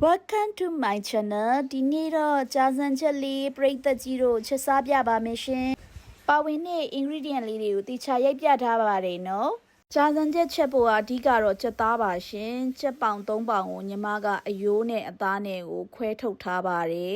Welcome to my channel ဒီနေ့တော့ကြာစံချက်လေးပရိသတ်ကြီးတို့ချက်စားပြပါမယ်ရှင်ပါဝင်တဲ့ ingredient လေးတွေကိုတိကျရိုက်ပြထားပါတယ်နော်ကြာစံချက်ချက်ဖို့အဓိကတော့ချက်သားပါရှင်ချက်ပေါင်3ပေါင်ကိုညီမကအယိုးနဲ့အသားနဲ့ကိုခွဲထုတ်ထားပါတယ်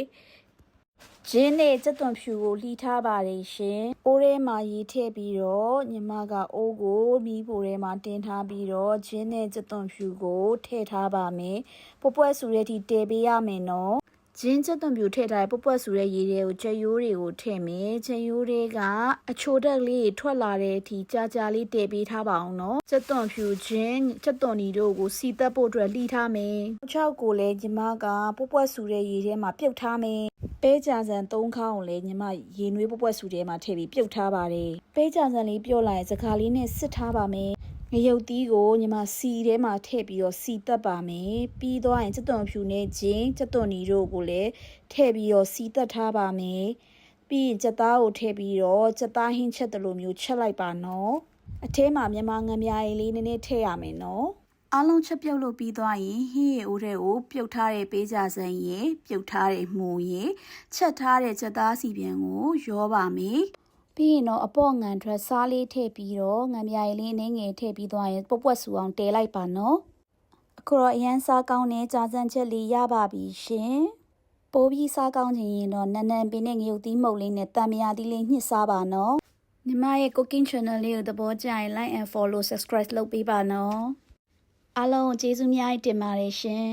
ဂျင်းနဲ့ကြက်သွန်ဖြူကိုလှီထားပါတယ်ရှင်။အိုးထဲမှာရေထည့်ပြီးတော့ညီမကအိုးကိုမီးဖိုထဲမှာတင်ထားပြီးတော့ဂျင်းနဲ့ကြက်သွန်ဖြူကိုထည့်ထားပါမယ်။ပွက်ပွက်ဆူတဲ့အထိတည်ပေးရမယ်နော်။ဂျင်းကြက်သွန်ဖြူထည့်ထားတဲ့ပွက်ပွက်ဆူတဲ့ရေတွေကိုကြက်ရိုးတွေကိုထည့်မယ်။ကြက်ရိုးတွေကအချိုတက်လေးထွက်လာတဲ့အထိကြာကြာလေးတည်ပေးထားပါအောင်နော်။ကြက်သွန်ဖြူဂျင်းကြက်သွန်နီတို့ကိုစီတက်ဖို့အတွက်လှီထားမယ်။ချောက်ကိုလည်းညီမကပွက်ပွက်ဆူတဲ့ရေထဲမှာပြုတ်ထားမယ်။ပဲကြာစံ3ခေါင်းကိုလည်းညီမရေနွေးပွက်ပွက်ဆူထဲမှာထည့်ပြီးပြုတ်ထားပါတယ်။ပဲကြာစံလေးပြော့လိုက်ရင်စကားလေးနဲ့စစ်ထားပါမယ်။ငရုတ်သီးကိုညီမစီထဲမှာထည့်ပြီးတော့စီတက်ပါမယ်။ပြီးသွားရင်ကြက်သွန်ဖြူနဲ့ဂျင်းကြက်သွန်နီတို့ကိုလည်းထည့်ပြီးတော့စီတက်ထားပါမယ်။ပြီးရင်ကြက်သားကိုထည့်ပြီးတော့ကြက်သားဟင်းချက်တလိုမျိုးချက်လိုက်ပါနော်။အထဲမှာမြန်မာငမြရည်လေးနည်းနည်းထည့်ရမယ်နော်။အားလုံးချက်ပြုတ်လို့ပြီးသွားရင်ဟင်းရည်အိုးထဲကိုပြုတ်ထားတဲ့ပေးကြစံရည်ပြုတ်ထားတဲ့မှုရည်ချက်ထားတဲ့ချက်သားစီပြန်ကိုရောပါမယ်ပြီးရင်တော့အပေါ့ငံထွက်စားလေးထည့်ပြီးတော့ငံပြားရည်လေးအနှဲငယ်ထည့်ပြီးသွားရင်ပွက်ပွက်ဆူအောင်တဲလိုက်ပါနော်အခုတော့အရန်စားကောင်းတဲ့ကြာစံချက်လေးရပါပြီရှင်ပိုးပြီးစားကောင်းချင်ရင်တော့နန်းနန်းပင်နဲ့ငရုတ်သီးမှုတ်လေးနဲ့တံမြာသီးလေးညှစ်စားပါနော်ညီမရဲ့ cooking channel လေးကိုသဘောကျရင် like and follow subscribe လုပ်ပေးပါနော်အားလုံးကျေးဇူးများတင်ပါတယ်ရှင်